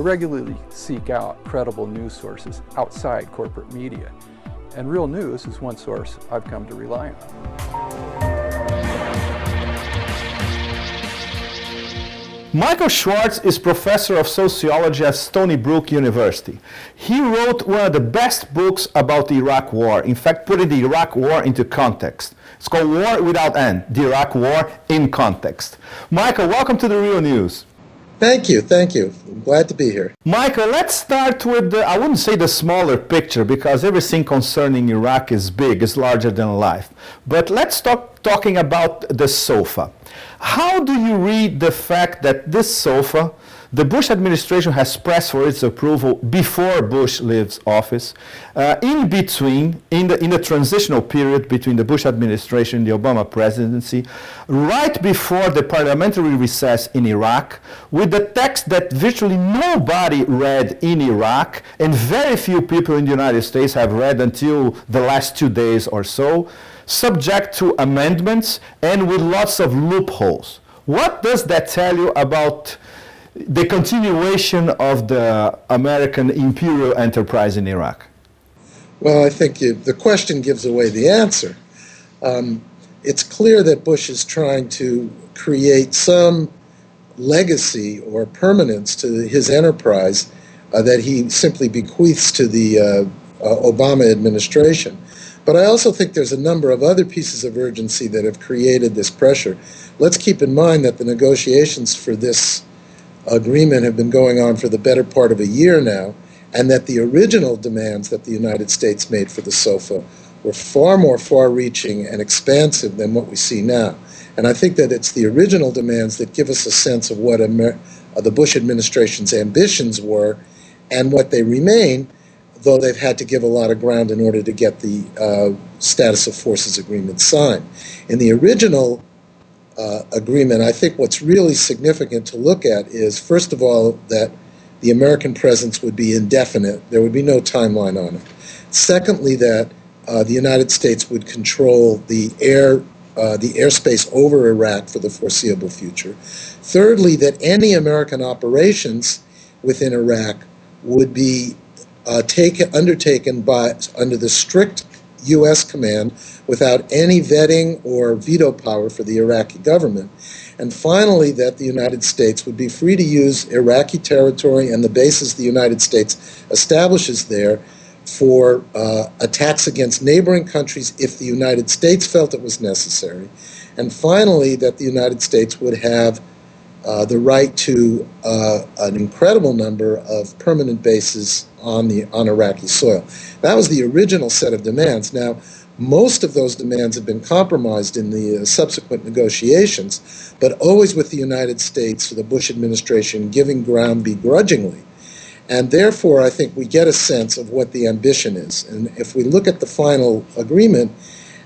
regularly seek out credible news sources outside corporate media, and real news is one source I've come to rely on. Michael Schwartz is professor of sociology at Stony Brook University. He wrote one of the best books about the Iraq War, in fact, putting the Iraq War into context. It's called War Without End, the Iraq War in Context. Michael, welcome to The Real News. Thank you. I'm glad to be here. Michael, let's start with I wouldn't say the smaller picture, because everything concerning Iraq is big, is larger than life. But let's start talking about the SOFA. How do you read the fact that this SOFA, the Bush administration has pressed for its approval before Bush leaves office, in between, in the transitional period between the Bush administration and the Obama presidency, right before the parliamentary recess in Iraq, with the text that virtually nobody read in Iraq, and very few people in the United States have read until the last 2 days or so, subject to amendments and with lots of loopholes. What does that tell you about the continuation of the American imperial enterprise in Iraq? Well, I think the question gives away the answer. It's clear that Bush is trying to create some legacy or permanence to his enterprise that he simply bequeaths to the Obama administration. But I also think there's a number of other pieces of urgency that have created this pressure. Let's keep in mind that the negotiations for this agreement have been going on for the better part of a year now, and that the original demands that the United States made for the SOFA were far more far-reaching and expansive than what we see now. And I think that it's the original demands that give us a sense of what the Bush administration's ambitions were and what they remain, though they've had to give a lot of ground in order to get the Status of Forces Agreement signed. In the original agreement, I think what's really significant to look at is, first of all, that the American presence would be indefinite. There would be no timeline on it. Secondly, that the United States would control the airspace over Iraq for the foreseeable future. Thirdly, that any American operations within Iraq would be undertaken under the strict U.S. command without any vetting or veto power for the Iraqi government. And finally, that the United States would be free to use Iraqi territory and the bases the United States establishes there for attacks against neighboring countries if the United States felt it was necessary. And finally, that the United States would have the right to an incredible number of permanent bases on Iraqi soil. That was the original set of demands. Now, most of those demands have been compromised in the subsequent negotiations, but always with the United States, the Bush administration, giving ground begrudgingly. And therefore, I think we get a sense of what the ambition is. And if we look at the final agreement,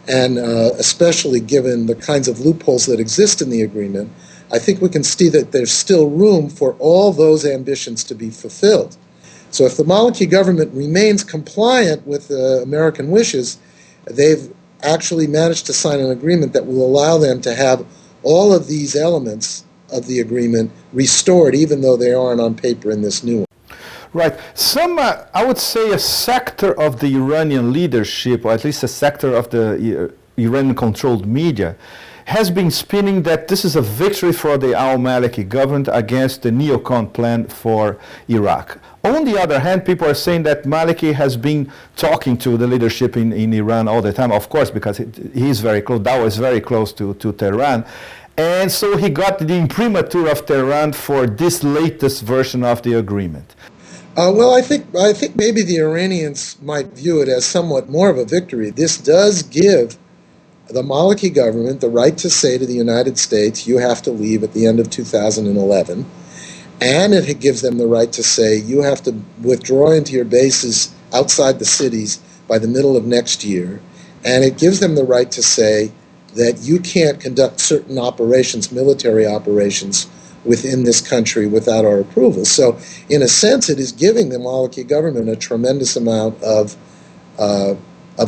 and especially given the kinds of loopholes that exist in the agreement, I think we can see that there's still room for all those ambitions to be fulfilled. So if the Maliki government remains compliant with American wishes, they've actually managed to sign an agreement that will allow them to have all of these elements of the agreement restored, even though they aren't on paper in this new one. Right. Some, I would say, a sector of the Iranian leadership, or at least a sector of the Iranian-controlled media, has been spinning that this is a victory for the al-Maliki government against the neocon plan for Iraq. On the other hand, people are saying that Maliki has been talking to the leadership in Iran all the time, of course, because he's very close, Dawa is very close to Tehran. And so he got the imprimatur of Tehran for this latest version of the agreement. Well, I think maybe the Iranians might view it as somewhat more of a victory. This does give the Maliki government the right to say to the United States, you have to leave at the end of 2011. And it gives them the right to say, you have to withdraw into your bases outside the cities by the middle of next year. And it gives them the right to say that you can't conduct certain operations, military operations, within this country without our approval. So, in a sense, it is giving the Maliki government a tremendous amount of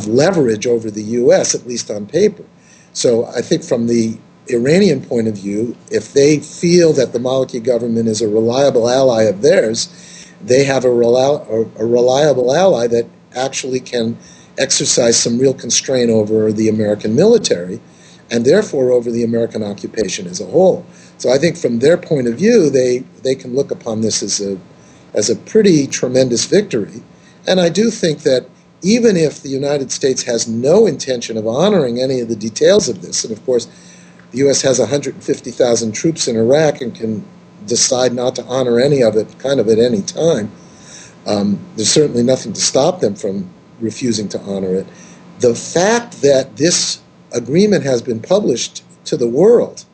leverage over the U.S., at least on paper. So I think from the Iranian point of view, if they feel that the Maliki government is a reliable ally of theirs, they have a reliable ally that actually can exercise some real constraint over the American military and therefore over the American occupation as a whole. So I think from their point of view, they can look upon this as a pretty tremendous victory. And I do think that even if the United States has no intention of honoring any of the details of this, and of course the U.S. has 150,000 troops in Iraq and can decide not to honor any of it kind of at any time, there's certainly nothing to stop them from refusing to honor it. The fact that this agreement has been published to the world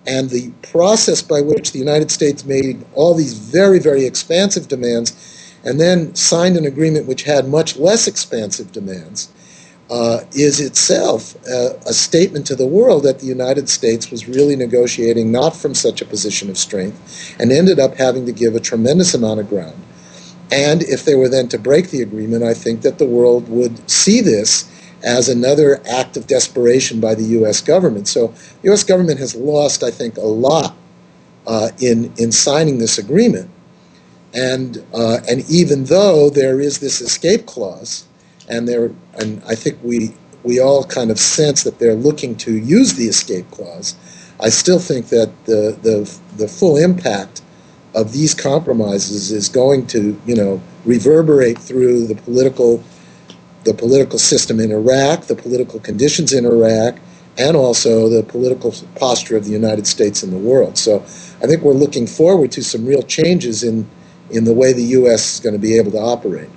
and the process by which the United States made all these very, very expansive demands and then signed an agreement which had much less expansive demands is itself a statement to the world that the United States was really negotiating not from such a position of strength and ended up having to give a tremendous amount of ground. And if they were then to break the agreement, I think that the world would see this as another act of desperation by the U.S. government. So the U.S. government has lost, I think, a lot in signing this agreement. And even though there is this escape clause, and I think we all kind of sense that they're looking to use the escape clause, I still think that the full impact of these compromises is going to, reverberate through the political system in Iraq, the political conditions in Iraq, and also the political posture of the United States in the world. So I think we're looking forward to some real changes in the way the U.S. is going to be able to operate.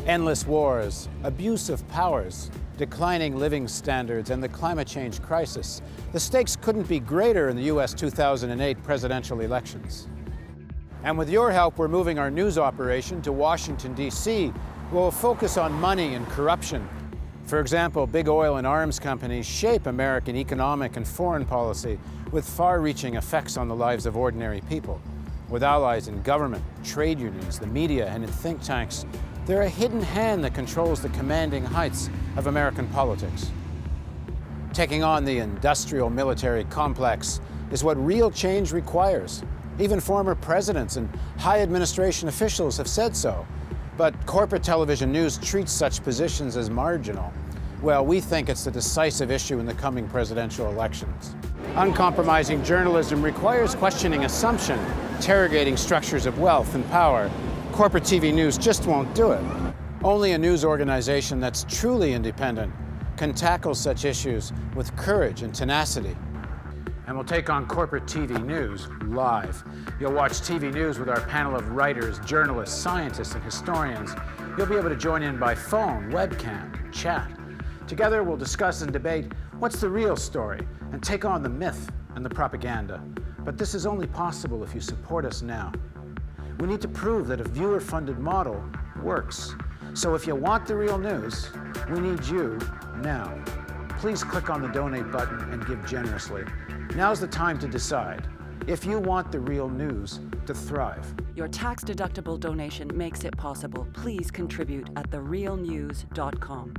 Endless wars, abuse of powers, declining living standards, and the climate change crisis. The stakes couldn't be greater in the U.S. 2008 presidential elections. And with your help, we're moving our news operation to Washington, D.C. We'll focus on money and corruption. For example, big oil and arms companies shape American economic and foreign policy with far-reaching effects on the lives of ordinary people. With allies in government, trade unions, the media, and in think tanks, they're a hidden hand that controls the commanding heights of American politics. Taking on the industrial military complex is what real change requires. Even former presidents and high administration officials have said so. But corporate television news treats such positions as marginal. Well, we think it's the decisive issue in the coming presidential elections. Uncompromising journalism requires questioning assumption, interrogating structures of wealth and power. Corporate TV news just won't do it. Only a news organization that's truly independent can tackle such issues with courage and tenacity. And we'll take on corporate TV news live. You'll watch TV news with our panel of writers, journalists, scientists, and historians. You'll be able to join in by phone, webcam, chat. Together, we'll discuss and debate what's the real story and take on the myth and the propaganda. But this is only possible if you support us now. We need to prove that a viewer-funded model works. So if you want the real news, we need you now. Please click on the donate button and give generously. Now's the time to decide if you want the real news to thrive. Your tax-deductible donation makes it possible. Please contribute at therealnews.com.